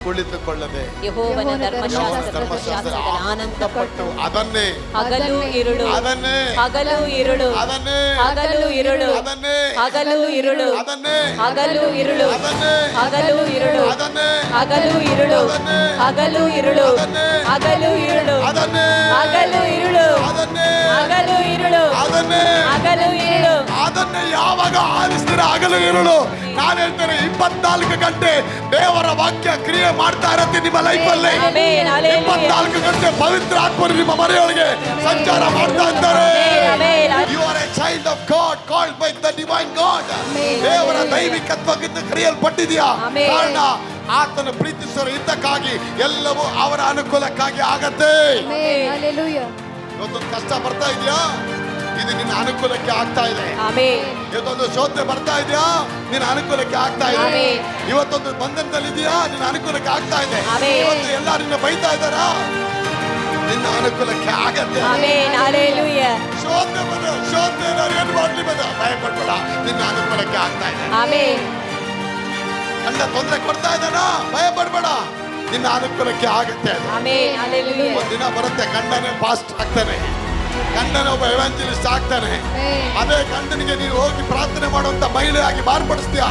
ಕುಳಿತುಕೊಳ್ಳದೆ ಯೆಹೋವನ ಧರ್ಮಶಾಸ್ತ್ರದಲ್ಲಿ ಆನಂದಪಟ್ಟು ಅದನ್ನೇ ಹಗಲು ಇರುಳು ಅದನ್ನೇ ಹಗಲು ಇರುಳು ಅದನ್ನೇ ಹಗಲು ಇರುಳು ಅದನ್ನೇ ಹಗಲು ಇರುಳು ಅದನ್ನೇ ಹಗಲು ಇರುಳು ಅದನ್ನೇ ಹಗಲು ಇರುಳು ಅದನ್ನೇ ಹಗಲು ಇರುಳು ಹಗಲು ಇರುಳು ಹಗಲು ಇರುಳು ಅದನ್ನೇ ಹಗಲು ಇರುಳು ಅದನ್ನೇ ಹಗಲು ಇರುಳು ಅದನ್ನೇ ಹಗಲು ಇರುಳು ಅದನ್ನೇ ಯಾವಾಗ ಆಲಿಸ್ತೀರ ಹಗಲು ಇರುಳು. ನಾನು ಹೇಳ್ತೇನೆ 24 ಗಂಟೆ ದೇವರ ವಾಕ್ಯ ಕ್ರಿಯೆ ಮಾಡ್ತಾ ಇರತ್ತೆ ನಿಮ್ಮ ಲೈಫ್ ಅಲ್ಲಿ. 24 ಗಂಟೆ ಪವಿತ್ರ ಆತ್ಮರು ನಿಮ್ಮ ಮನೆಯೊಳಗೆ ಸಂಚಾರ ಮಾಡ್ತಾ ಇದ್ದಾರೆ. You are a child of God called by the divine God. ದೇವರ ದೈವಿಕತ್ವದಿಂದ ಕರೆಯಲ್ಪಟ್ಟಿದೆಯಾ? ಕಾರಣ ಆತನ ಪ್ರೀತಿಸುವ ಹಿತಕ್ಕಾಗಿ ಎಲ್ಲವೂ ಅವರ ಅನುಕೂಲಕ್ಕಾಗಿ ಆಗತ್ತೆ. ಇವತ್ತೊಂದು ಕಷ್ಟ ಬರ್ತಾ ಇದೆಯಾ? ಇದು ನಿನ್ನ ಅನುಕೂಲಕ್ಕೆ ಆಗ್ತಾ ಇದೆ. ಇವತ್ತೊಂದು ಶೋಧನೆ ಬರ್ತಾ ಇದೆಯಾ? ನಿನ್ನ ಅನುಕೂಲಕ್ಕೆ ಆಗ್ತಾ ಇದೆ. ಇವತ್ತೊಂದು ಬಂಧನದಲ್ಲಿದೆಯಾ? ನಿನ್ನ ಅನುಕೂಲಕ್ಕೆ ಆಗ್ತಾ ಇದೆ. ಇವತ್ತು ಎಲ್ಲರೂ ನಿನ್ನ ಬೈತಾ ಇದ್ದಾರಾ? ನಿನ್ನ ಅನುಕೂಲಕ್ಕೆ ಆಗತ್ತೆ. ಶೋಧನೆ ಏನ್ ಮಾಡ್ಲಿ ಬದ ಭಯ ಪಡ್ಬೇಡ, ನಿನ್ನ ಅನುಕೂಲಕ್ಕೆ ಆಗ್ತಾ ಇದೆ. ಗಂಡ ತೊಂದರೆ ಕೊಡ್ತಾ ಇದ್ದಾನ, ಭಯ ಪಡ್ಬೇಡ, ನಿನ್ನ ಅನುಕೂಲಕ್ಕೆ ಆಗತ್ತೆ. ಒಂದಿನ ಬರುತ್ತೆ ಗಂಡನೇ ಪಾಸ್ಟ್ ಆಗ್ತಾನೆ, ಗಂಡನ ಒಬ್ಬ ಎವಾಂಜಲಿಸ್ಟ್ ಆಗ್ತಾನೆ. ಅದೇ ಗಂಡನಿಗೆ ನೀನು ಹೋಗಿ ಪ್ರಾರ್ಥನೆ ಮಾಡುವಂತ ಮಹಿಳೆ ಆಗಿ ಮಾರ್ಪಡಿಸ್ತೀಯ.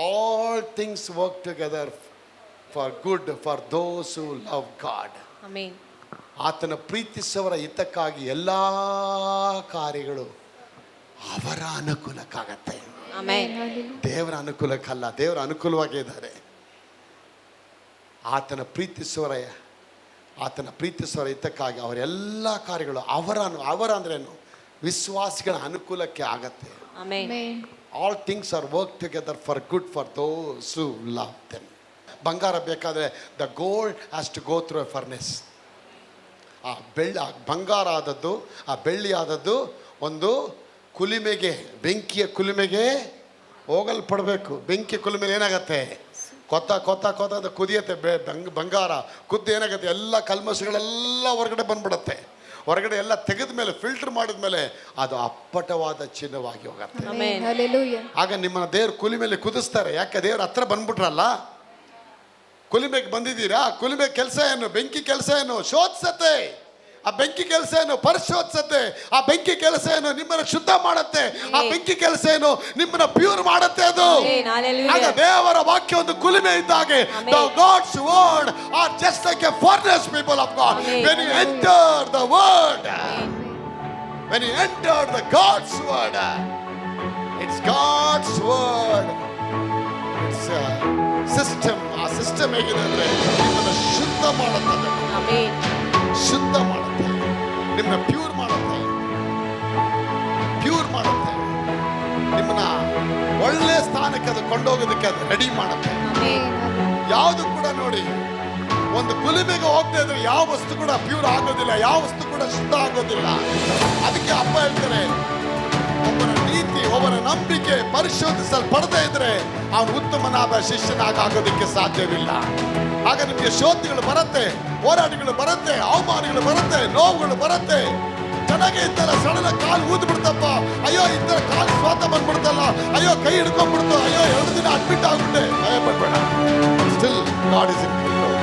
All things work together for good for those who love God. Amen. ಆತನ ಪ್ರೀತಿಸುವವರ ಹಿತಕ್ಕಾಗಿ ಎಲ್ಲಾ ಕಾರ್ಯಗಳು ಅವರ ಅನುಕೂಲಕ್ಕಾಗತ್ತೆ. ದೇವರ ಅನುಕೂಲಕ್ಕಲ್ಲ, ದೇವರ ಅನುಕೂಲವಾಗೇ ಇದ್ದಾರೆ. ಆತನ ಪ್ರೀತಿಸುವವರ ಹಿತಕ್ಕಾಗಿ ಅವರೆಲ್ಲ ಕಾರ್ಯಗಳು ಅವರ ಅಂದ್ರೇನು? ವಿಶ್ವಾಸಿಗಳ ಅನುಕೂಲಕ್ಕೆ ಆಗತ್ತೆ. All things are work together for good for those who love them. ಬಂಗಾರ ಬೇಕಾದ್ರೆ the gold has to go through a furnace. ಆ ಬಂಗಾರ ಆದದ್ದು, ಆ ಬೆಳ್ಳಿ ಆದದ್ದು ಒಂದು ಕುಲಿಮೆಗೆ, ಬೆಂಕಿಯ ಕುಲಿಮೆಗೆ ಹೋಗಲ್ಪಡಬೇಕು. ಬೆಂಕಿ ಕುಲಿಮೆಗೆ ಏನಾಗತ್ತೆ? ಕೊತ್ತ ಅಂತ ಕುದಿಯತ್ತೆ. ಬಂಗಾರ ಕುದ್ದು ಏನಾಗತ್ತೆ? ಎಲ್ಲ ಕಲ್ಮಶಗಳೆಲ್ಲ ಹೊರಗಡೆ ಬಂದ್ಬಿಡತ್ತೆ. ಹೊರಗಡೆ ಎಲ್ಲ ತೆಗೆದ ಮೇಲೆ, ಫಿಲ್ಟರ್ ಮಾಡಿದ ಮೇಲೆ ಅದು ಅಪ್ಪಟವಾದ ಚಿನ್ನವಾಗಿ ಹೋಗತ್ತೆ. ಆಗ ನಿಮ್ಮನ್ನ ದೇವ್ರ ಕುಲಿಮೆಲೆ ಕುದಿಸ್ತಾರೆ. ಯಾಕೆ? ದೇವ್ರ ಹತ್ರ ಬಂದ್ಬಿಟ್ರಲ್ಲ. ಕುಲಿಮೆಗೆ ಬಂದಿದ್ದೀರಾ? ಕುಲಿಮೆ ಕೆಲಸ ಏನು? ಬೆಂಕಿ ಕೆಲಸ ಏನು? ಶೋಧಿಸತ್ತೆ. ಆ ಬೆಂಕಿ ಕೆಲಸ ಏನು? ಪರಿಶೋಧಿಸತ್ತೆ. ಆ ಬೆಂಕಿ ಕೆಲಸ ಏನು? ನಿಮ್ಮನ್ನ ಶುದ್ಧ ಮಾಡತ್ತೆ. ಆ ಬೆಂಕಿ ಕೆಲಸ ಏನು? ನಿಮ್ಮನ್ನ ಪ್ಯೂರ್ ಮಾಡತ್ತೆ. ಅದು ಆಗ ದೇವರ ವಾಕ್ಯ ಒಂದು ಕುಲಿಮೆ ಇದ್ದಾಗೆ. The God's word are just like a furnace, people of God. When you enter the word, when you enter the God's word, it's God's word. It's a system. ಆ ಸಿಸ್ಟಮ್ ಹೇಗಿದೆ ಅಂದ್ರೆ ನಿಮ್ಮನ್ನ ಶುದ್ಧ ಮಾಡುತ್ತದೆ, ಶುದ್ಧ ಮಾಡುತ್ತೆ, ನಿಮ್ಮನ್ನ ಪ್ಯೂರ್ ಮಾಡುತ್ತೆ, ನಿಮ್ಮನ್ನ ಒಳ್ಳೆ ಸ್ಥಾನಕ್ಕೆ ಅದು ಕೊಂಡೋಗೋದಕ್ಕೆ ಅದು ರೆಡಿ ಮಾಡುತ್ತೆ. ಯಾವುದು ಕೂಡ ನೋಡಿ, ಒಂದು ಕುಲಿಮೆಗೆ ಹೋಗ್ತಾ ಇದ್ರೆ ಯಾವ ವಸ್ತು ಕೂಡ ಪ್ಯೂರ್ ಆಗೋದಿಲ್ಲ, ಯಾವ ವಸ್ತು ಕೂಡ ಶುದ್ಧ ಆಗೋದಿಲ್ಲ. ಅದಕ್ಕೆ ಅಪ್ಪ ಹೇಳ್ತಾರೆ, ಒಬ್ಬನ ನೀತಿ, ಒಬ್ಬನ ನಂಬಿಕೆ ಪರಿಶೋಧಿಸಲ್ಪಡದೇ ಇದ್ರೆ ಅವನು ಉತ್ತಮನಾದ ಶಿಷ್ಯನಾಗೋದಕ್ಕೆ ಸಾಧ್ಯವಿಲ್ಲ. ಆಗ ನಿಮಗೆ ಶೋಧನೆಗಳು ಬರುತ್ತೆ, ಹೋರಾಟಗಳು ಬರುತ್ತೆ, ಅವಮಾನಗಳು ಬರುತ್ತೆ, ನೋವುಗಳು ಬರುತ್ತೆ. ಚೆನ್ನಾಗೇ ಇದ್ದಲ್ಲ, ಸಡನ್ ಕಾಲು ಊದ್ ಬಿಡ್ತಪ್ಪ, ಅಯ್ಯೋ ಈ ತರ ಕಾಲು ಸ್ವಾತ ಬಂದ್ಬಿಡ್ತಲ್ಲ, ಅಯ್ಯೋ ಕೈ ಹಿಡ್ಕೊಂಡ್ಬಿಡ್ತು, ಅಯ್ಯೋ 2 ದಿನ ಅಡ್ಮಿಟ್ ಆಗ್ಬಿಟ್ಟೆ. ಭಯ ಪಡ್ಬೇಡ, still God is in control.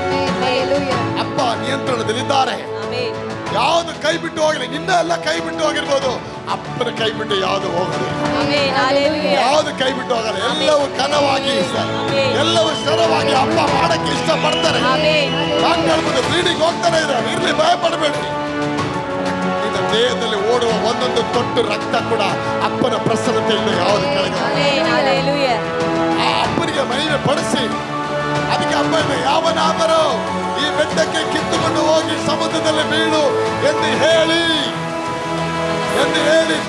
ಅಪ್ಪ ನಿಯಂತ್ರಣದಲ್ಲಿದ್ದಾರೆ. ಯಾವುದು ಕೈ ಬಿಟ್ಟು ಹೋಗಲಿ, ನಿನ್ನ ಎಲ್ಲ ಕೈ ಬಿಟ್ಟು ಹೋಗಿರ್ಬೋದು, ಅಪ್ಪನ ಕೈ ಬಿಟ್ಟು ಯಾವುದು ಹೋಗಲಿ, ಯಾವುದು ಕೈ ಬಿಟ್ಟು ಹೋಗಲ್ಲ. ಎಲ್ಲವೂ ಘನವಾಗಿ, ಎಲ್ಲವೂ ಸ್ಥಿರವಾಗಿ ಅಪ್ಪ ಮಾಡಕ್ಕೆ ಇಷ್ಟಪಡ್ತಾರೆ. ಹೇಳ್ಬೋದು, ಬ್ಲೀಡಿಂಗ್ ಹೋಗ್ತಾನೆ ಇದೆ, ಇರ್ಲಿ, ಭಯ ಪಡಬೇಡಿ. ನಿನ್ನ ದೇಹದಲ್ಲಿ ಓಡುವ ಒಂದೊಂದು ತೊಟ್ಟು ರಕ್ತ ಕೂಡ ಅಪ್ಪನ ಪ್ರಸನ್ನತೆಯಿಂದ ಯಾವುದು ಕೆಳಗೆ. ಆ ಅಪ್ಪನಿಗೆ ಮಹಿಮೆ ಪಡಿಸಿ. ಅದಕ್ಕೆ ಅಪ್ಪ ಯಾವನಾದರೂ ಈ ಬೆಟ್ಟಕ್ಕೆ ಕಿತ್ತುಕೊಂಡು ಹೋಗಿ ಸಮುದ್ರದಲ್ಲಿ ಬೀಳು ಎಂದು ಹೇಳಿ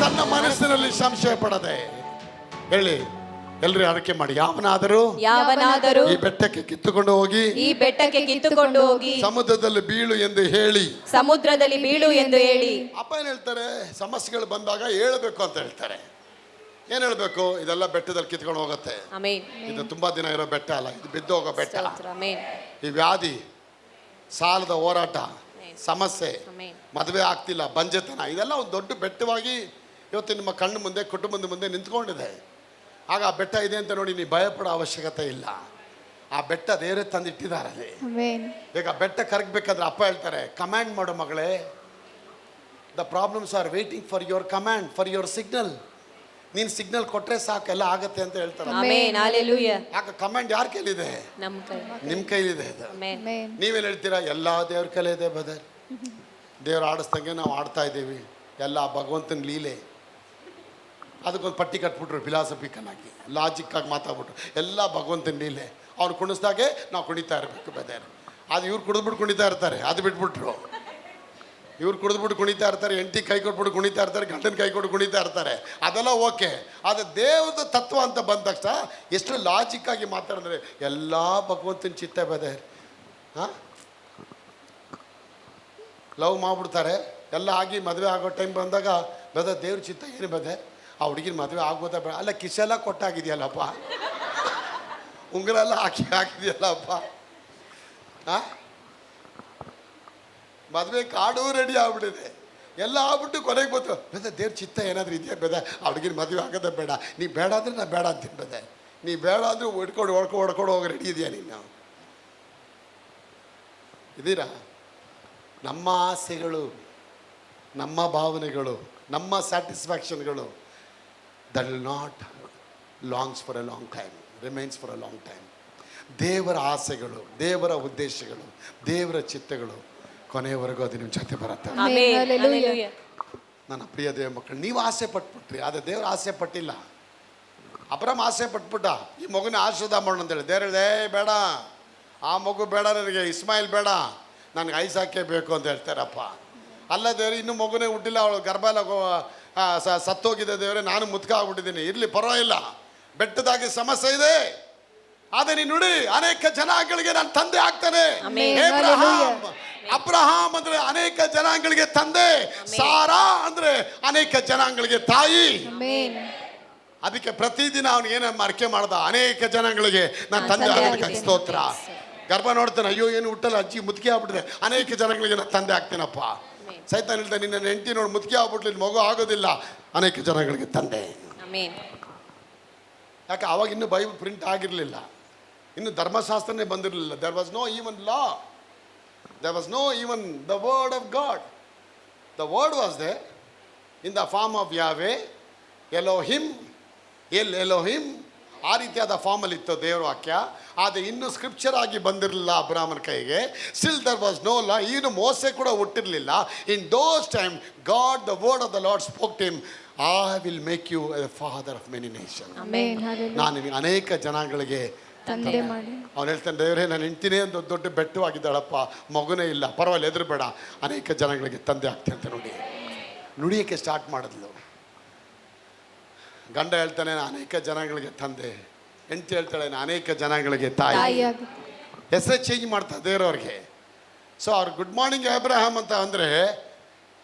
ತನ್ನ ಮನಸ್ಸಿನಲ್ಲಿ ಸಂಶಯ ಪಡದೆ ಹೇಳಿ. ಎಲ್ರಿ ಅರಕೆ ಮಾಡಿ, ಯಾವನಾದರೂ ಈ ಬೆಟ್ಟಕ್ಕೆ ಕಿತ್ತುಕೊಂಡು ಹೋಗಿ ಸಮುದ್ರದಲ್ಲಿ ಬೀಳು ಎಂದು ಹೇಳಿ. ಅಪ್ಪ ಏನ್ ಹೇಳ್ತಾರೆ? ಸಮಸ್ಯೆಗಳು ಬಂದಾಗ ಹೇಳಬೇಕು ಅಂತ ಹೇಳ್ತಾರೆ. ಏನ್ ಹೇಳ್ಬೇಕು? ಇದೆಲ್ಲ ಬೆಟ್ಟದಲ್ಲಿ ಕಿತ್ಕೊಂಡು ಹೋಗುತ್ತೆ. ಇದು ತುಂಬಾ ದಿನ ಇರೋ ಬೆಟ್ಟ ಅಲ್ಲ, ಇದು ಬಿದ್ದು ಹೋಗೋ ಬೆಟ್ಟ. ಈ ವ್ಯಾಧಿ ಸಾಲದ ಹೋರಾಟ, ಸಮಸ್ಯೆ, ಆಮೆನ್. ಮದುವೆ ಆಗ್ತಿಲ್ಲ, ಬಂಜೆತನ, ಇದೆಲ್ಲ ಒಂದು ದೊಡ್ಡ ಬೆಟ್ಟವಾಗಿ ಇವತ್ತು ನಿಮ್ಮ ಕಣ್ಣು ಮುಂದೆ, ಕುಟುಂಬದ ಮುಂದೆ ನಿಂತ್ಕೊಂಡಿದೆ. ಆಗ ಆ ಬೆಟ್ಟ ಇದೆ ಅಂತ ನೋಡಿ ನೀವು ಭಯಪಡೋ ಅವಶ್ಯಕತೆ ಇಲ್ಲ. ಆ ಬೆಟ್ಟ ದೇವರೇ ತಂದಿಟ್ಟಿದ್ದಾರೆ ಅಲ್ಲಿ. ಈಗ ಬೆಟ್ಟ ಕರಗಬೇಕಾದ್ರೆ ಅಪ್ಪ ಹೇಳ್ತಾರೆ, ಕಮ್ಯಾಂಡ್ ಮಾಡು ಮಗಳೇ, the problems are waiting for your command, for your signal. ನೀನು ಸಿಗ್ನಲ್ ಕೊಟ್ರೆ ಸಾಕು, ಎಲ್ಲ ಆಗತ್ತೆ ಅಂತ ಹೇಳ್ತಾರೆ. ಆಮೆನ್. ಹಲ್ಲೆಲೂಯಾ. ಆಗ ಕಮ್ಯಾಂಡ್ ಯಾರ ಕೈಲಿದೆ? ನಮ್ಮ ಕೈ. ನಿಮ್ಮ ಕೈಲಿದೆ ಇದು. ಆಮೆನ್. ನೀವೇನು ಹೇಳ್ತೀರಾ? ಎಲ್ಲ ದೇವ್ರ ಕೈಲೇ ಇದೆ ಬದರ್. ದೇವ್ರು ಆಡಿಸ್ದಂಗೆ ನಾವು ಆಡ್ತಾ ಇದ್ದೀವಿ, ಎಲ್ಲ ಭಗವಂತನ ಲೀಲೆ. ಅದಕ್ಕೊಂದು ಪಟ್ಟಿ ಕಟ್ಬಿಟ್ರು, ಫಿಲಾಸಫಿಕಲ್ ಆಗಿ, ಲಾಜಿಕ್ ಆಗಿ ಮಾತಾಡ್ಬಿಟ್ರು, ಎಲ್ಲ ಭಗವಂತನ ಲೀಲೆ. ಅವ್ರು ಕುಣಿಸ್ದಾಗೆ ನಾವು ಕುಣಿತಾ ಇರಬೇಕು ಬದರ್. ಅದು ಇವ್ರು ಕುಡಿದ್ಬಿಟ್ಟು ಕುಣಿತಾ ಇರ್ತಾರೆ, ಅದು ಬಿಟ್ಬಿಟ್ರು. ಇವ್ರು ಕುಡಿದ್ಬಿಟ್ಟು ಕುಣಿತಾ ಇರ್ತಾರೆ, ಹೆಂಡತಿ ಕೈ ಕೊಟ್ಬಿಟ್ಟು ಕುಣಿತಾ ಇರ್ತಾರೆ, ಗಂಡನ ಕೈ ಕೊಟ್ಟು ಕುಣಿತಾ ಇರ್ತಾರೆ, ಅದೆಲ್ಲ ಓಕೆ. ಅದು ದೇವ್ರದ ತತ್ವ ಅಂತ ಬಂದ ತಕ್ಷಣ ಎಷ್ಟು ಲಾಜಿಕ್ ಆಗಿ ಮಾತಾಡಿದ್ರೆ ಎಲ್ಲ ಭಗವಂತನ ಚಿತ್ತ ಬದೆ. ಹಾಂ, ಲವ್ ಮಾಡ್ಬಿಡ್ತಾರೆ, ಎಲ್ಲ ಆಗಿ ಮದುವೆ ಆಗೋ ಟೈಮ್ ಬಂದಾಗ ಬದ ದೇವ್ರ ಚಿತ್ತ ಏನು ಬದೆ, ಆ ಹುಡುಗಿನ ಮದುವೆ ಆಗ್ಬೋದಾ ಬೇಡ? ಅಲ್ಲ, ಕಿಸೆಲ್ಲ ಕೊಟ್ಟಾಗಿದೆಯಲ್ಲಪ್ಪ, ಉಂಗುರ ಎಲ್ಲ ಹಾಕಿದೆಯಲ್ಲಪ್ಪ, ಹಾಂ, ಮದುವೆ ಕಾರ್ಡು ರೆಡಿ ಆಗ್ಬಿಟ್ಟಿದೆ, ಎಲ್ಲ ಆಗ್ಬಿಟ್ಟು ಕೊನೆಗೆ ಬಂತು ಬೇದ ದೇವ್ರ ಚಿತ್ತ ಏನಾದರೂ ಇದೆಯಾ ಬೇದ, ಆ ಹುಡುಗಿನ ಮದುವೆ ಆಗೋದೇ ಬೇಡ, ನೀ ಬೇಡ ಅಂದರೆ ನಾ ಬೇಡ ಅಂತೀನಿ ಬೇದ, ನೀ ಬೇಡ ಅಂದರೆ ಹೊಡ್ಕೊಂಡು ಹೋಗಿ ರೆಡಿ ಇದೆಯಾ ನೀನು? ಇದೀರಾ? ನಮ್ಮ ಆಸೆಗಳು, ನಮ್ಮ ಭಾವನೆಗಳು, ನಮ್ಮ ಸ್ಯಾಟಿಸ್ಫ್ಯಾಕ್ಷನ್ಗಳು, that will not longs for a long time, remains for a long time. ದೇವರ ಆಸೆಗಳು, ದೇವರ ಉದ್ದೇಶಗಳು, ದೇವರ ಚಿತ್ತಗಳು ಕೊನೆಯವರೆಗೂ ಅದು ನಿಮ್ಮ ಜೊತೆ ಬರುತ್ತೆ. ಆಮೆನ್. ಹಲ್ಲೆಲೂಯಾ. ನನ್ನ ಪ್ರಿಯ ದೇವ ಮಕ್ಕಳು, ನೀವು ಆಸೆ ಪಟ್ಬಿಟ್ರಿ, ಆದರೆ ದೇವ್ರು ಆಸೆ ಪಟ್ಟಿಲ್ಲ. ಅಬ್ರಹ್ಮ ಆಸೆ ಪಟ್ಬಿಟ್ಟ, ಈ ಮಗುನ ಆಶೀರ್ವಾದ ಮಾಡೋಣ ಅಂತೇಳಿ. ದೇವ್ರು ಹೇಳಿದೆ, ಬೇಡ, ಆ ಮಗು ಬೇಡ, ನನಗೆ ಇಸ್ಮಾಯಿಲ್ ಬೇಡ, ನನಗೆ ಐಸಾಕೆ ಬೇಕು ಅಂತ ಹೇಳ್ತಾರಪ್ಪ. ಅಲ್ಲ ದೇವ್ರು, ಇನ್ನೂ ಮಗುನೇ ಹುಟ್ಟಿಲ್ಲ, ಅವಳು ಗರ್ಭ ಎಲ್ಲ ಸತ್ತೋಗಿದೆ ದೇವ್ರೆ, ನಾನು ಮುತ್ಕ ಆಗ್ಬಿಟ್ಟಿದ್ದೀನಿ, ಇರಲಿ ಪರವಾಗಿಲ್ಲ, ಬೆಟ್ಟದಾಗಿ ಸಮಸ್ಯೆ ಇದೆ, ಆದರೆ ನೀನು ನುಡಿ, ಅನೇಕ ಜನಾಂಗಗಳಿಗೆ ನಾನು ತಂದೆ ಆಗ್ತಾನೆ. ಅಬ್ರಹಾಂ ಅಂದ್ರೆ ಅನೇಕ ಜನಾಂಗಗಳಿಗೆ ತಂದೆ, ಸಾರಾ ಅಂದ್ರೆ ಅನೇಕ ಜನಾಂಗಗಳಿಗೆ ತಾಯಿ. ಅದಕ್ಕೆ ಪ್ರತಿದಿನ ಅವನು ಏನ ಅರಿಕೆ ಮಾಡ್ದ, ಅನೇಕ ಜನಾಂಗಗಳಿಗೆ ನಾನು ತಂದೆ ಆಗೋದಕ್ಕೆ ಸ್ತೋತ್ರ. ಗರ್ಭ ನೋಡ್ತಾನೆ, ಅಯ್ಯೋ ಏನು ಹುಟ್ಟಲ್ಲ, ಅಜ್ಜಿ ಮುದುಕಿ ಆಗ್ಬಿಟ್ಟಿದೆ, ಅನೇಕ ಜನಗಳಿಗೆ ನಾನು ತಂದೆ ಆಗ್ತೀನಪ್ಪ. ಸೈತಾನ ಹೇಳ್ತಾನೆ, ನಿನ್ನ ಹೆಂಡತಿ ನೋಡಿ ಮುದುಕಿ ಆಗ್ಬಿಟ್ಲಿ, ಮಗು ಆಗೋದಿಲ್ಲ, ಅನೇಕ ಜನಗಳಿಗೆ ತಂದೆ. ಯಾಕೆ ಅವಾಗ ಇನ್ನೂ ಬೈಬಲ್ ಪ್ರಿಂಟ್ ಆಗಿರಲಿಲ್ಲ, ಇನ್ನು ಧರ್ಮಶಾಸ್ತ್ರನೇ ಬಂದಿರಲಿಲ್ಲ. There was no even law, there was no even the word of God. The word was there in the form of Yahweh, Elohim, El Elohim, ಆ ರೀತಿಯಾದ ಫಾರ್ಮಲ್ಲಿ ಇತ್ತು ದೇವರ ವಾಕ್ಯ. ಆದರೆ ಇನ್ನೂ ಸ್ಕ್ರಿಪ್ಚರ್ ಆಗಿ ಬಂದಿರಲಿಲ್ಲ ಅಬ್ರಾಹ್ಮನ ಕೈಗೆ. Still there was no law, ಇನ್ನು ಮೋಸೆ ಕೂಡ ಹುಟ್ಟಿರಲಿಲ್ಲ. In those time God, the word of the Lord spoke to him, I will make you a father of many nation. ನಾನು ನಿನಗೆ ಅನೇಕ ಜನಾಂಗಗಳಿಗೆ ತಂದೆ ಮಾಡಿ. ಅವ್ನು ಹೇಳ್ತಾನೆ, ದೇವರೇ ನಾನು ಹೆಂಡ್ತಿನೇ ಒಂದು ದೊಡ್ಡ ಬೆಟ್ಟವಾಗಿದ್ದಾಳಪ್ಪ, ಮಗುನೇ ಇಲ್ಲ, ಪರವಾಗಿಲ್ಲ, ಎದುರು ಬೇಡ, ಅನೇಕ ಜನಗಳಿಗೆ ತಂದೆ ಆಗ್ತೇನೆ ಅಂತ ನೋಡಿ ನುಡಿಯೋಕ್ಕೆ ಸ್ಟಾರ್ಟ್ ಮಾಡಿದ್ಲು. ಗಂಡ ಹೇಳ್ತಾನೆ, ಅನೇಕ ಜನಾಂಗಗಳಿಗೆ ತಂದೆ, ಹೆಂಡತಿ ಹೇಳ್ತಾಳೆ, ಅನೇಕ ಜನಾಂಗಗಳಿಗೆ ತಾಯಿ. ಹೆಸರೇ ಚೇಂಜ್ ಮಾಡ್ತಾರೆ ದೇವರವ್ರಿಗೆ. ಸೊ ಅವ್ರು ಗುಡ್ ಮಾರ್ನಿಂಗ್ ಅಬ್ರಹಾಂ ಅಂತ ಅಂದರೆ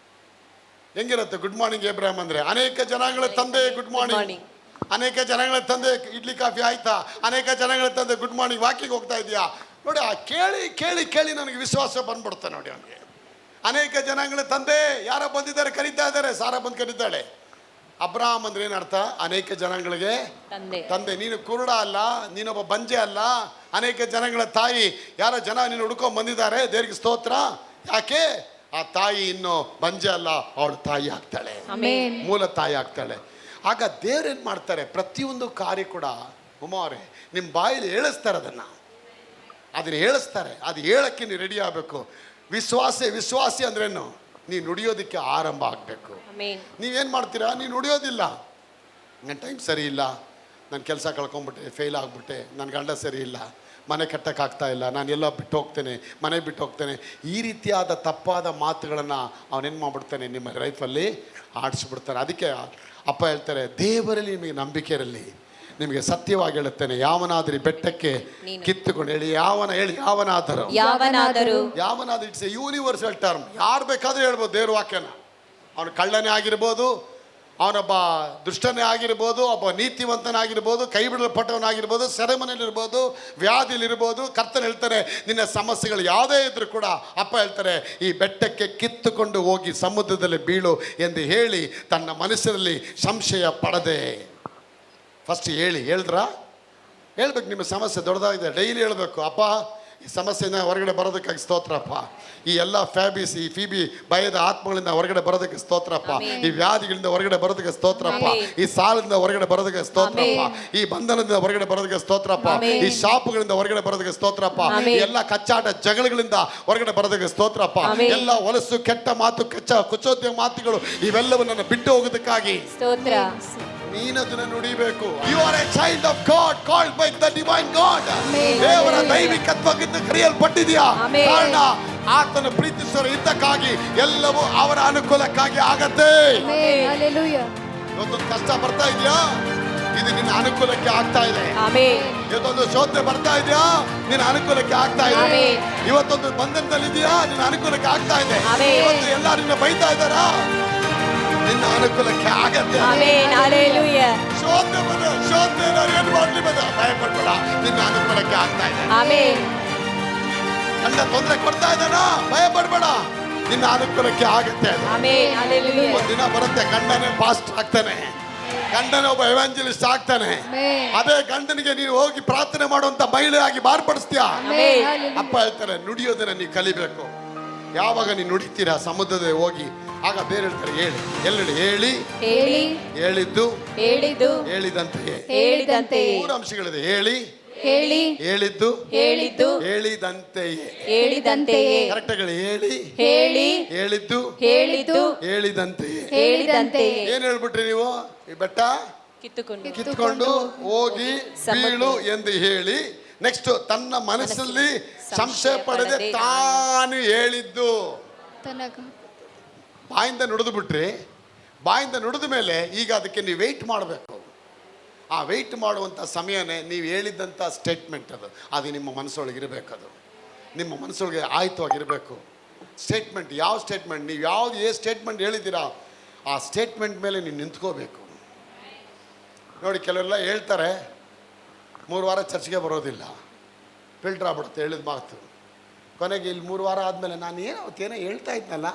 ಹೆಂಗಿರುತ್ತೆ? ಗುಡ್ ಮಾರ್ನಿಂಗ್ ಅಬ್ರಹಾಂ ಅಂದರೆ ಅನೇಕ ಜನಾಂಗಗಳ ತಂದೆ, ಗುಡ್ ಮಾರ್ನಿಂಗ್. ಅನೇಕ ಜನಗಳ ತಂದೆ, ಇಡ್ಲಿ ಕಾಫಿ ಆಯ್ತಾ? ಅನೇಕ ಜನಗಳ ತಂದೆ, ಗುಡ್ ಮಾರ್ನಿಂಗ್, ವಾಕಿಂಗ್ ಹೋಗ್ತಾ ಇದೆಯಾ? ನೋಡಿ, ಆ ಕೇಳಿ ಕೇಳಿ ಕೇಳಿ ನನಗೆ ವಿಶ್ವಾಸ ಬಂದ್ಬಿಡುತ್ತೆ ನೋಡಿ ಅವನಿಗೆ. ಅನೇಕ ಜನಾಂಗಗಳ ತಂದೆ, ಯಾರೋ ಬಂದಿದ್ದಾರೆ, ಕರೀತಾ ಇದ್ದಾರೆ, ಸಾರಾ ಬಂದು ಕರೀತಾಳೆ. ಅಬ್ರಾಹಂ ಅಂದ್ರೆ ಏನರ್ಥ? ಅನೇಕ ಜನಾಂಗಗಳಿಗೆ ತಂದೆ. ನೀನು ಕುರುಡ ಅಲ್ಲ, ನೀನೊಬ್ಬ ಬಂಜೆ ಅಲ್ಲ, ಅನೇಕ ಜನಗಳ ತಾಯಿ. ಯಾರೋ ಜನ ನೀನು ಹುಡ್ಕೊಂಡ್ ಬಂದಿದ್ದಾರೆ, ದೇವರಿಗೆ ಸ್ತೋತ್ರ. ಯಾಕೆ? ಆ ತಾಯಿ ಇನ್ನು ಬಂಜೆ ಅಲ್ಲ, ಅವಳು ತಾಯಿ ಆಗ್ತಾಳೆ, ಮೂಲ ತಾಯಿ ಆಗ್ತಾಳೆ. ಆಗ ದೇವ್ರೇನು ಮಾಡ್ತಾರೆ? ಪ್ರತಿಯೊಂದು ಕಾರ್ಯ ಕೂಡ ಉಮಾವ್ರೆ ನಿಮ್ಮ ಬಾಯಲ್ಲಿ ಹೇಳಿಸ್ತಾರೆ, ಅದನ್ನು ಹೇಳಿಸ್ತಾರೆ. ಅದು ಹೇಳಕ್ಕೆ ನೀವು ರೆಡಿ ಆಗಬೇಕು. ವಿಶ್ವಾಸಿ ಅಂದ್ರೇನು? ನೀವು ನುಡಿಯೋದಕ್ಕೆ ಆರಂಭ ಆಗಬೇಕು. ನೀವೇನು ಮಾಡ್ತೀರಾ? ನೀವು ನುಡಿಯೋದಿಲ್ಲ. ನನ್ನ ಟೈಮ್ ಸರಿ ಇಲ್ಲ, ನನ್ನ ಕೆಲಸ ಕಳ್ಕೊಂಡ್ಬಿಟ್ಟೆ, ಫೇಲ್ ಆಗಿಬಿಟ್ಟೆ, ನನ್ನ ಗಂಡ ಸರಿ ಇಲ್ಲ, ಮನೆ ಕಟ್ಟೋಕ್ಕಾಗ್ತಾ ಇಲ್ಲ, ನಾನು ಎಲ್ಲೋ ಬಿಟ್ಟು ಹೋಗ್ತೇನೆ, ಮನೆ ಬಿಟ್ಟು ಹೋಗ್ತೇನೆ, ಈ ರೀತಿಯಾದ ತಪ್ಪಾದ ಮಾತುಗಳನ್ನು ಅವನೇನು ಮಾಡ್ಬಿಡ್ತಾನೆ, ನಿಮ್ಮ ಲೈಫಲ್ಲಿ ಆಡಿಸ್ಬಿಡ್ತಾನೆ. ಅದಕ್ಕೆ ಅಪ್ಪ ಹೇಳ್ತಾರೆ, ದೇವರಲ್ಲಿ ನಿಮಗೆ ನಂಬಿಕೆ ಇರಲಿ, ನಿಮಗೆ ಸತ್ಯವಾಗಿ ಹೇಳುತ್ತೇನೆ, ಯಾವನಾದ್ರೂ ಬೆಟ್ಟಕ್ಕೆ ಕಿತ್ತುಕೊಂಡು ಹೇಳಿ, ಯಾವನಾದರೂ ಇಟ್ಸ್ ಎ ಯೂನಿವರ್ಸಲ್ ಟರ್ಮ್. ಯಾರು ಬೇಕಾದರೂ ಹೇಳ್ಬೋದು ದೇವ್ರ ವಾಕ್ಯನ. ಅವನು ಕಳ್ಳನೇ ಆಗಿರ್ಬೋದು, ಅವನೊಬ್ಬ ದುಷ್ಟನೇ ಆಗಿರ್ಬೋದು, ಒಬ್ಬ ನೀತಿವಂತನಾಗಿರ್ಬೋದು, ಕೈ ಬಿಡಲ್ಪಟ್ಟವನಾಗಿರ್ಬೋದು, ಸೆರೆಮನೆಯಲ್ಲಿರ್ಬೋದು, ವ್ಯಾಧಿಲಿರ್ಬೋದು. ಕರ್ತನ ಹೇಳ್ತಾರೆ, ನಿನ್ನ ಸಮಸ್ಯೆಗಳು ಯಾವುದೇ ಇದ್ರೂ ಕೂಡ ಅಪ್ಪ ಹೇಳ್ತಾರೆ, ಈ ಬೆಟ್ಟಕ್ಕೆ ಕಿತ್ತುಕೊಂಡು ಹೋಗಿ ಸಮುದ್ರದಲ್ಲಿ ಬೀಳು ಎಂದು ಹೇಳಿ ತನ್ನ ಮನಸ್ಸಿನಲ್ಲಿ ಸಂಶಯ ಪಡದೆ ಫಸ್ಟ್ ಹೇಳಿದ್ರಾ? ಹೇಳ್ಬೇಕು, ನಿಮ್ಮ ಸಮಸ್ಯೆ ದೊಡ್ಡದಾಗಿದೆ, ಡೈಲಿ ಹೇಳ್ಬೇಕು, ಅಪ್ಪ ಈ ಸಮಸ್ಯೆಯಿಂದ ಹೊರಗಡೆ ಬರೋದಕ್ಕಾಗಿ ಸ್ತೋತ್ರಪ್ಪ. ಈ ಎಲ್ಲ ಈ ಫೀಬಿ ಭಯದ ಆತ್ಮಗಳಿಂದ ಹೊರಗಡೆ ಬರೋದಕ್ಕೆ ಸ್ತೋತ್ರಪ್ಪ. ಈ ವ್ಯಾಧಿಗಳಿಂದ ಹೊರಗಡೆ ಬರೋದಕ್ಕೆ ಸ್ತೋತ್ರಪ್ಪ. ಈ ಸಾಲದಿಂದ ಹೊರಗಡೆ ಬರೋದಕ್ಕೆ ಸ್ತೋತ್ರಪ್ಪ. ಈ ಬಂಧನದಿಂದ ಹೊರಗಡೆ ಬರೋದಕ್ಕೆ ಸ್ತೋತ್ರಪ್ಪ. ಈ ಶಾಪುಗಳಿಂದ ಹೊರಗಡೆ ಬರೋದಕ್ಕೆ ಸ್ತೋತ್ರಪ್ಪ. ಈ ಎಲ್ಲ ಕಚ್ಚಾಟ ಜಗಳಗಳಿಂದ ಹೊರಗಡೆ ಬರೋದಕ್ಕೆ ಸ್ತೋತ್ರಪ್ಪ. ಎಲ್ಲ ಹೊಲಸು, ಕೆಟ್ಟ ಮಾತು, ಕುಚೋದ್ಯ ಮಾತುಗಳು ಇವೆಲ್ಲವನ್ನ ಬಿಟ್ಟು ಹೋಗೋದಕ್ಕಾಗಿ ಸ್ತೋತ್ರ. ನೀನು ಅದನ್ನು ನುಡಿಬೇಕು. You are a child of God, called by the divine God. ದೇವರ ದೈವಿಕತ್ವದಿಂದ ಕರೆಯಲ್ಪಟ್ಟಿದೆಯಾ? ಕಾರಣ ಆತನ ಪ್ರೀತಿಸುವ ಇದಕ್ಕಾಗಿ ಎಲ್ಲವೂ ಅವರ ಅನುಕೂಲಕ್ಕಾಗಿ ಆಗತ್ತೆ. ಇವತ್ತೊಂದು ಕಷ್ಟ ಬರ್ತಾ ಇದೆಯಾ? ಇದು ನಿನ್ನ ಅನುಕೂಲಕ್ಕೆ ಆಗ್ತಾ ಇದೆ. ಇವತ್ತೊಂದು ಶೋಧನೆ ಬರ್ತಾ ಇದೆಯಾ? ನಿನ್ನ ಅನುಕೂಲಕ್ಕೆ ಆಗ್ತಾ ಇದೆ. ಇವತ್ತೊಂದು ಬಂಧನದಲ್ಲಿದೆಯಾ? ನಿನ್ನ ಅನುಕೂಲಕ್ಕೆ ಆಗ್ತಾ ಇದೆ. ಇವತ್ತು ಎಲ್ಲರೂ ನಿನ್ನ ಬೈತಾ ಇದ್ದಾರಾ? ನಿನ್ನ ಅನುಕೂಲಕ್ಕೆ ಆಗತ್ತೆ. ಶೋಧನೆ ಏನು ಮಾಡ್ಲಿ ಬೇಡ, ಭಯ ಪಡ್ಬೇಡ, ನಿನ್ನ ಅನುಕೂಲಕ್ಕೆ ಆಗ್ತಾ ಇದೆ. ನನ್ನ ತೊಂದರೆ ಕೊಡ್ತಾ ಇದ್ದಾನ, ಭಯ ಪಡ್ಬೇಡ, ನಿನ್ನ ಅನುಕೂಲಕ್ಕೆ ಆಗತ್ತೆ. ಒಂದಿನ ಬರುತ್ತೆ, ಗಂಡನೇ ಪಾಸ್ಟ್ ಆಗ್ತಾನೆ, ಗಂಡನ ಒಬ್ಬ ಎವಾಂಜಲಿಸ್ಟ್ ಆಗ್ತಾನೆ. ಅದೇ ಗಂಡನಿಗೆ ನೀನು ಹೋಗಿ ಪ್ರಾರ್ಥನೆ ಮಾಡುವಂತ ಮಹಿಳೆಯಾಗಿ ಮಾರ್ಪಡಿಸ್ತೀಯ. ಅಪ್ಪ ಹೇಳ್ತಾರೆ, ನುಡಿಯೋದನ್ನ ನೀ ಕಲಿಬೇಕು. ಯಾವಾಗ ನೀನು ನುಡಿತೀರಾ ಸಮುದ್ರದ ಹೋಗಿ, ಆಗ ಬೇರೆ ಹೇಳ್ತಾರೆ, ಹೇಳಿ ಹೇಳಿದ್ದು ಹೇಳಿದಂತೆಯೇ. ಮೂರು ಅಂಶಗಳಿದೆ, ಹೇಳಿದ್ದು ಹೇಳಿದಂತೆಯೇ. ಕರೆಕ್ಟ್ ಆಗಿ ಹೇಳಿದ್ದು ಹೇಳಿದಂತೆಯೇ. ಏನ್ ಹೇಳ್ಬಿಟ್ರಿ ನೀವು? ಈ ಬೆಟ್ಟ ಕಿತ್ಕೊಂಡು ಹೋಗಿ ಬೀಳು ಎಂದು ಹೇಳಿ, ನೆಕ್ಸ್ಟ್ ತನ್ನ ಮನಸ್ಸಲ್ಲಿ ಸಂಶಯ ಪಡೆದೆ ತಾನು ಹೇಳಿದ್ದು. ಬಾಯಿಂದ ನುಡಿದು ಬಿಟ್ರಿ, ಬಾಯಿಂದ ನುಡಿದ ಮೇಲೆ ಈಗ ಅದಕ್ಕೆ ನೀವು ವೆಯ್ಟ್ ಮಾಡಬೇಕು. ಆ ವೆಯ್ಟ್ ಮಾಡುವಂಥ ಸಮಯನೇ ನೀವು ಹೇಳಿದ್ದಂಥ ಸ್ಟೇಟ್ಮೆಂಟ್. ಅದು ನಿಮ್ಮ ಮನಸ್ಸೊಳಗೆ ಇರಬೇಕು. ಅದು ನಿಮ್ಮ ಮನಸ್ಸೊಳಗೆ ಆಯ್ತವಾಗಿರಬೇಕು. ಸ್ಟೇಟ್ಮೆಂಟ್ ಯಾವ ಸ್ಟೇಟ್ಮೆಂಟ್, ನೀವು ಏ ಸ್ಟೇಟ್ಮೆಂಟ್ ಹೇಳಿದ್ದೀರಾ ಆ ಸ್ಟೇಟ್ಮೆಂಟ್ ಮೇಲೆ ನೀವು ನಿಂತ್ಕೋಬೇಕು. ನೋಡಿ, ಕೆಲವೆಲ್ಲ ಹೇಳ್ತಾರೆ 3 ವಾರ ಚರ್ಚ್ಗೆ ಬರೋದಿಲ್ಲ, ಫಿಲ್ಟರ್ ಆಗ್ಬಿಡುತ್ತೆ ಹೇಳಿದ ಮಾತು. ಕೊನೆಗೆ ಇಲ್ಲಿ 3 ವಾರ ಆದಮೇಲೆ ನಾನು ಅವತ್ತೇನೋ ಹೇಳ್ತಾ ಇದ್ನಲ್ಲ,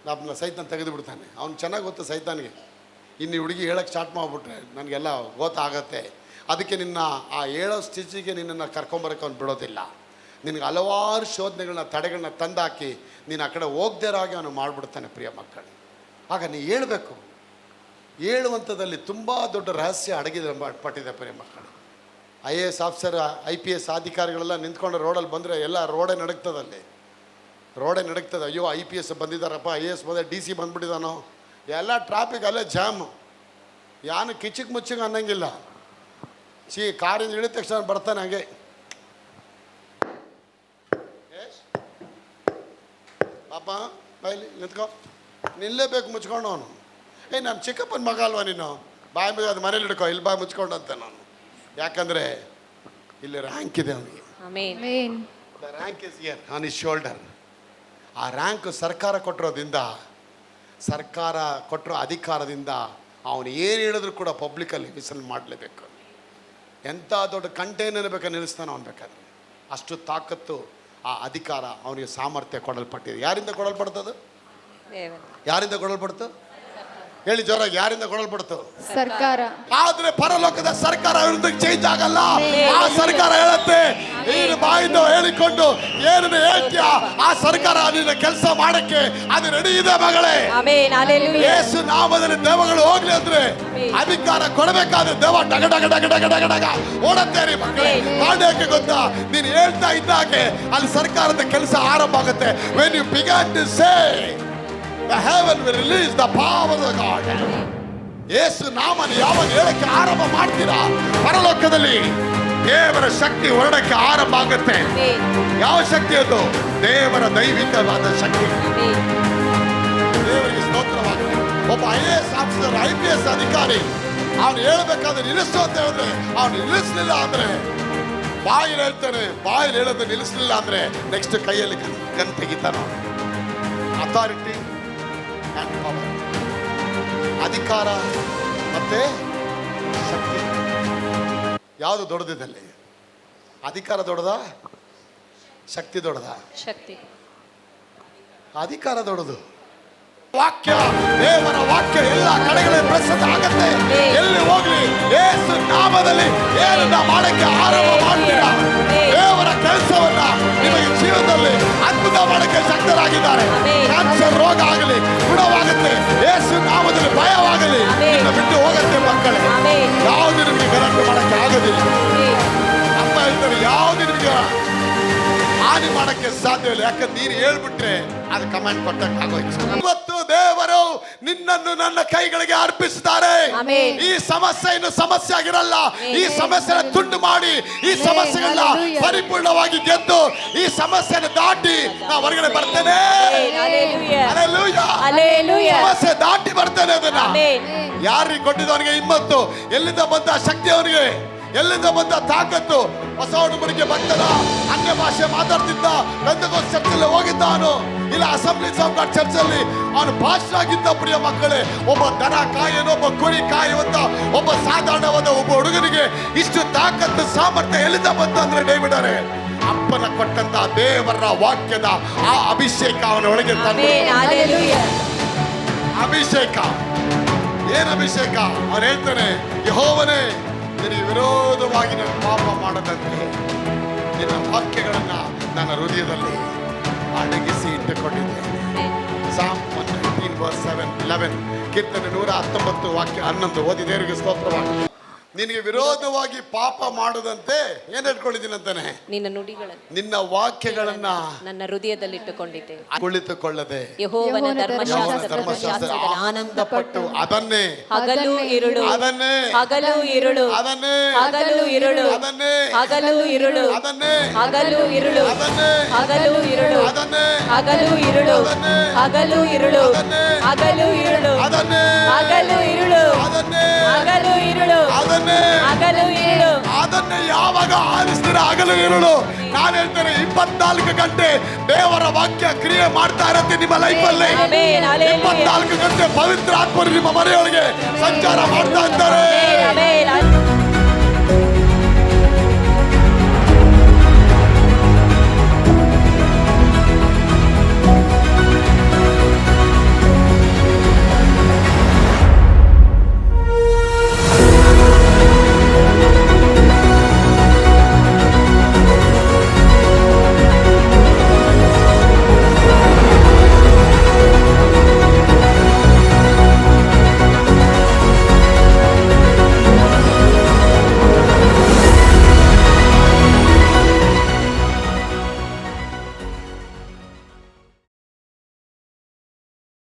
ನಮ್ಮನ್ನ ಸೈತಾನ್ ತೆಗೆದು ಬಿಡ್ತಾನೆ. ಅವ್ನು ಚೆನ್ನಾಗಿ ಗೊತ್ತು ಸೈತಾನಿಗೆ, ಇನ್ನು ಹುಡುಗಿ ಹೇಳೋಕ್ಕೆ ಸ್ಟಾರ್ಟ್ ಮಾಡಿಬಿಟ್ರೆ ನನಗೆಲ್ಲ ಗೊತ್ತಾಗತ್ತೆ. ಅದಕ್ಕೆ ನಿನ್ನ ಆ ಹೇಳೋ ಸ್ಥಿತಿಗೆ ನಿನ್ನನ್ನು ಕರ್ಕೊಂಬರೋಕ್ಕೆ ಅವ್ನು ಬಿಡೋದಿಲ್ಲ. ನಿನಗೆ ಹಲವಾರು ಶೋಧನೆಗಳನ್ನ, ತಡೆಗಳನ್ನ ತಂದಾಕಿ ನೀನು ಆ ಕಡೆ ಹೋಗ್ದೇರಾಗಿ ಅವನು ಮಾಡಿಬಿಡ್ತಾನೆ. ಪ್ರಿಯ ಮಕ್ಕಳು, ಆಗ ನೀ ಹೇಳಬೇಕು. ಹೇಳುವಂಥದ್ದಲ್ಲಿ ತುಂಬ ದೊಡ್ಡ ರಹಸ್ಯ ಪಟ್ಟಿದೆ ಪ್ರಿಯ ಮಕ್ಕಳು. IAS ಆಫೀಸರ್, IPS ಅಧಿಕಾರಿಗಳೆಲ್ಲ ನಿಂತ್ಕೊಂಡು ರೋಡಲ್ಲಿ ಬಂದರೆ ಎಲ್ಲ ರೋಡೇ ನಡುಗ್ತದಲ್ಲಿ, ರೋಡೇ ನಡುಗ್ತದೆ. ಅಯ್ಯೋ IPS ಬಂದಿದ್ದಾರಪ್ಪ, IAS ಬಂದ, DC ಬಂದ್ಬಿಟ್ಟಿದ್ದಾನೋ, ಎಲ್ಲ ಟ್ರಾಫಿಕ್ ಅಲ್ಲೇ ಜಾಮು. ಯಾನು ಕಿಚ್ಚಕ್ಕೆ ಮುಚ್ಚಗೆ ಅನ್ನಂಗಿಲ್ಲ. ಕಾರಿಂದ ಇಳಿದ ತಕ್ಷಣ ಬರ್ತಾನೆ ಹಂಗೆ, ಪಾಪ ಬೈಲಿ ನಿಂತ್ಕೊ, ನಿಲ್ಲೇಬೇಕು ಮುಚ್ಕೊಂಡು. ಅವನು ನಾನು ಚಿಕ್ಕಪ್ಪನ ಮಗ ಅಲ್ವಾ ನೀನು, ಬಾಯಿ ಮೇಲೆ ಅದು ಮನೇಲಿ ಹಿಡ್ಕೊ, ಇಲ್ಲಿ ಬಾಯಿ ಮುಚ್ಕೊಂಡು ಅಂತ ನಾನು. ಯಾಕಂದರೆ ಇಲ್ಲಿ ರ್ಯಾಂಕ್ ಇದೆ ಅವನಿಗೆ. The rank is here on his shoulder. ಆ ರ್ಯಾಂಕ್ ಸರ್ಕಾರ ಕೊಟ್ಟಿರೋದ್ರಿಂದ, ಸರ್ಕಾರ ಕೊಟ್ಟಿರೋ ಅಧಿಕಾರದಿಂದ ಅವನು ಏನು ಹೇಳಿದ್ರು ಕೂಡ ಪಬ್ಲಿಕಲ್ಲಿ ವಿಸಲ್ ಮಾಡಲೇಬೇಕು. ಎಂಥ ದೊಡ್ಡ ಕಂಟೈನರ್ ಬೇಕಾದ್ರೆ ನಿಲ್ಲಿಸ್ತಾನೆ ಅವನು ಬೇಕಾದ್ರೆ. ಅಷ್ಟು ತಾಕತ್ತು, ಆ ಅಧಿಕಾರ ಅವನಿಗೆ ಸಾಮರ್ಥ್ಯ ಕೊಡಲ್ಪಟ್ಟಿದೆ. ಯಾರಿಂದ ಕೊಡಲ್ಪಡ್ತದು? ಯಾರಿಂದ ಕೊಡಲ್ಪಡ್ತು? ಹೇಳಿ ಜೋರಾಗಿ, ಯಾರಿಂದ ಕೊಡಲ್ಪಡ್ತು? ಸರ್ಕಾರ. ಆದ್ರೆ ಪರಲೋಕದ ಸರ್ಕಾರ ಚೇಂಜ್ ಆಗಲ್ಲ. ಆ ಸರ್ಕಾರ ಹೇಳುತ್ತೆ, ನೀನು ಬಾಯಿಂದ ಹೇಳಿಕೊಂಡು ಏನನ್ನು ಹೇಳ್ತೀಯ ಆ ಸರ್ಕಾರ ನಿನ್ನ ಕೆಲಸ ಮಾಡಕ್ಕೆ ಅದು ರೆಡಿ ಇದೆ ಮಗಳೇ. ಯೇಸು ನಾಮದಲ್ಲಿ ದೇವಗಳು ಹೋಗ್ಲಿ ಅಂದ್ರೆ ಅಧಿಕಾರ ಕೊಡಬೇಕಾದ್ರೆ ದೇವ ಡಗ ಡಗ ಡಗ ಡಗ ಡಗ ಡಗ ಓಡತ್ತೇರಿ ಮಕ್ಕಳೇ. ಕಾರಣಕ್ಕೆ ಗೊತ್ತಾ, ನೀನು ಹೇಳ್ತಾ ಇದ್ದಾಗೆ ಅಲ್ಲಿ ಸರ್ಕಾರದ ಕೆಲಸ ಆರಂಭ ಆಗುತ್ತೆ. when you began to say, the heaven will release the power of God. ಯೇಸು ನಾಮನ ಯಾವಾಗ ಹೇಳಕ್ಕೆ ಆರಂಭ ಮಾಡ್ತೀರಾ, ಪರಲೋಕದಲ್ಲಿ ದೇವರ ಶಕ್ತಿ ಹೊರಡಕ್ಕೆ ಆರಂಭ ಆಗುತ್ತೆ. ಯಾವ ಶಕ್ತಿ ಅದು? ದೇವರ ದೈವಿಕವಾದ ಶಕ್ತಿ. ದೇವರಿಗೆ ಸ್ತೋತ್ರವಾಗಲಿ. ಒಬ್ಬ IAS ಆಫೀಸರ್, IPS ಅಧಿಕಾರಿ ಅವನು ಹೇಳ್ಬೇಕಾದ್ರೆ ನಿಲ್ಲಿಸು ಅಂತ ಹೇಳಿದ್ರೆ ಅವನು ನಿಲ್ಲಿಸಲಿಲ್ಲ ಅಂದ್ರೆ, ಬಾಯಲ್ಲಿ ಹೇಳ್ತಾನೆ, ಬಾಯಲ್ಲಿ ಹೇಳೋದು ನಿಲ್ಲಿಸಲಿಲ್ಲ ಅಂದ್ರೆ ನೆಕ್ಸ್ಟ್ ಕೈಯಲ್ಲಿ ಗನ್ ತೆಗಿತಾನ. Authority and power. ಅಧಿಕಾರ ಮತ್ತೆ ಶಕ್ತಿ. ಯಾವುದು ದೊಡ್ಡದಿದಲ್ಲಿ? ಅಧಿಕಾರ ದೊಡ್ಡದ, ಶಕ್ತಿ ದೊಡ್ಡದ? ಶಕ್ತಿ. ಅಧಿಕಾರ ದೊಡ್ಡದು. ವಾಕ್ಯ, ದೇವರ ವಾಕ್ಯ ಎಲ್ಲ ಕಡೆಗಳಲ್ಲಿ ಪ್ರಸಿದ್ಧ ಆಗತ್ತೆ. ಎಲ್ಲಿ ಹೋಗ್ಲಿ ಯೇಸು ನಾಮದಲ್ಲಿ ಏನನ್ನ ಮಾಡಕ್ಕೆ ಆರಂಭ ಮಾಡ್ತೀರಾ, ದೇವರ ಕೆಲಸವನ್ನ ನಿಮಗೆ ಜೀವನದಲ್ಲಿ ಅದ್ಭುತ ಮಾಡಕ್ಕೆ ಶಕ್ತರಾಗಿದ್ದಾರೆ. ಕ್ಯಾನ್ಸರ್ ರೋಗ ಆಗಲಿ ಗುಣವಾಗುತ್ತೆ, ಯೇಸು ನಾಮದಲ್ಲಿ ಭಯವಾಗಲಿ ನಿನ್ನ ಬಿಟ್ಟು ಹೋಗತ್ತೆ. ಮಕ್ಕಳೇ, ಯಾವುದು ನಿಮಗೆ ಗಲಾಟೆ ಮಾಡಕ್ಕೆ ಆಗೋದಿಲ್ಲ. ಅಪ್ಪ ಹೇಳ್ತಾರೆ, ಯಾವುದು ನಿಮಗೆ ಹಾನಿ ಮಾಡಕ್ಕೆ ಸಾಧ್ಯವಿಲ್ಲ. ಯಾಕಂದ್ರೆ ನೀನು ಹೇಳ್ಬಿಟ್ರೆ ಅದು ಕಮೆಂಟ್ ಕೊಟ್ಟಕ್ಕೆ ಆಗೋಯ್ತು. ಇವತ್ತು ದೇವರು ನಿನ್ನನ್ನು ನನ್ನ ಕೈಗಳಿಗೆ ಅರ್ಪಿಸಿದ್ದಾರೆ. ಈ ಸಮಸ್ಯೆ ಇನ್ನು ಸಮಸ್ಯೆ ಆಗಿರಲ್ಲ. ಈ ಸಮಸ್ಯೆನ ತುಂಡು ಮಾಡಿ, ಈ ಸಮಸ್ಯೆಗಳನ್ನ ಪರಿಪೂರ್ಣವಾಗಿ ಗೆದ್ದು, ಈ ಸಮಸ್ಯೆನ ದಾಟಿ ನಾ ಹೊರಗಡೆ ಬರ್ತೇನೆ. ಸಮಸ್ಯೆ ದಾಟಿ ಬರ್ತೇನೆ. ಅದನ್ನ ಯಾರಿಗೆ ಕೊಟ್ಟಿದ್ದವನಿಗೆ ಹಿಮ್ಮತ್ತು, ಎಲ್ಲಿಂದ ಬಂದ ಶಕ್ತಿ ಅವನಿಗೆ, ಎಲ್ಲಿಂದ ಬಂದ ತಾಕತ್ತು. ಹೊಸ ಹುಡುಗರಿಗೆ ಭಕ್ತನ ಅನ್ಯ ಭಾಷೆ ಮಾತಾಡ್ತಿದ್ದ, ಪೆಂತೆಕೋಸ್ತ ಚರ್ಚಲ್ಲಿ ಹೋಗಿದ್ದ ಅವನು, ಇಲ್ಲ ಅಸೆಂಬ್ಲೀಸ್ ಆಫ್ ಗಾಡ್ ಚರ್ಚಲ್ಲಿ ಅವನು ಭಾಷಣ ಆಗಿದ್ದ. ಪ್ರಿಯ ಮಕ್ಕಳೇ, ಒಬ್ಬ ದನ ಕಾಯನು, ಒಬ್ಬ ಕುರಿ ಕಾಯುವಂತ ಒಬ್ಬ ಸಾಧಾರಣವಾದ ಒಬ್ಬ ಹುಡುಗನಿಗೆ ಇಷ್ಟು ತಾಕತ್ತು ಸಾಮರ್ಥ್ಯ ಎಲ್ಲಿಂದ ಬಂತ ಅಂದ್ರೆ ಡೇವಿಡರೇ ಅಪ್ಪನ ಕೊಟ್ಟಂತ ದೇವರ ವಾಕ್ಯದ ಆ ಅಭಿಷೇಕ ಅವನ ಒಳಗೆ ತಂದ ಅಭಿಷೇಕ. ಏನ್ ಅಭಿಷೇಕ? ಅವನು ಹೇಳ್ತಾನೆ, ಯೆಹೋವನೇ ನಿನಗೆ ವಿರೋಧವಾಗಿ ನಾನು ಪಾಪ ಮಾಡದಂತೆ ನಿನ್ನ ವಾಕ್ಯಗಳನ್ನ ನನ್ನ ಹೃದಯದಲ್ಲಿ ಅಡಗಿಸಿ ಇಟ್ಟುಕೊಂಡಿದ್ದೇನೆ. ಸಾಮ್ 119:7-11 ಕೀರ್ತನೆ 119 ವಾಕ್ಯ 11 ಓದಿ ದೇವರಿಗೆ ಸ್ತೋತ್ರವಾಗಲಿ. ನಿನಗೆ ವಿರೋಧವಾಗಿ ಪಾಪ ಮಾಡದಂತೆ ಏನ್ ಇಟ್ಕೊಂಡಿದ್ದೀನಿ ಅಂತಾನೆ, ನಿನ್ನ ನುಡಿಗಳನ್ನು, ನಿನ್ನ ವಾಕ್ಯಗಳನ್ನ ನನ್ನ ಹೃದಯದಲ್ಲಿ ಇಟ್ಟುಕೊಂಡಿದ್ದೆ. ಕುಳಿತುಕೊಳ್ಳದೆ ಯೆಹೋವನ ಧರ್ಮಶಾಸ್ತ್ರ ಆನಂದಪಟ್ಟು ಅದನ್ನೇ ಹಗಲು ಇರುಳು, ಅದನ್ನೇ ಹಗಲು ಇರುಳು, ಅದನ್ನೇ ಹಗಲು ಇರುಳು, ಅದನ್ನೇ ಹಗಲು ಇರುಳು, ಅದನ್ನೇ ಹಗಲು ಇರುಳು, ಅದನ್ನೇ ಹಗಲು ಇರುಳು, ಅದನ್ನೇ ಹಗಲು ಇರುಳು, ಹಗಲು ಇರುಳು, ಹಗಲು ಇರುಳು, ಅದನ್ನೇ ಹಗಲು ಇರುಳು, ಅದನ್ನೇ ಹಗಲು ಇರುಳು, ಅದನ್ನೇ ಹಗಲು ಇರುಳು. ಅದನ್ನೇ ಯಾವಾಗ ಆಲಿಸ್ತೀರ ಹಗಲು ಇರುಳು. ನಾನು ಹೇಳ್ತೇನೆ, 24 ಗಂಟೆ ದೇವರ ವಾಕ್ಯ ಕ್ರಿಯೆ ಮಾಡ್ತಾ ಇರತ್ತೆ ನಿಮ್ಮ ಲೈಫಲ್ಲಿ. 24 ಗಂಟೆ ಪವಿತ್ರ ಆತ್ಮರು ನಿಮ್ಮ ಮನೆಯೊಳಗೆ ಸಂಚಾರ ಮಾಡ್ತಾ ಇದ್ದಾರೆ.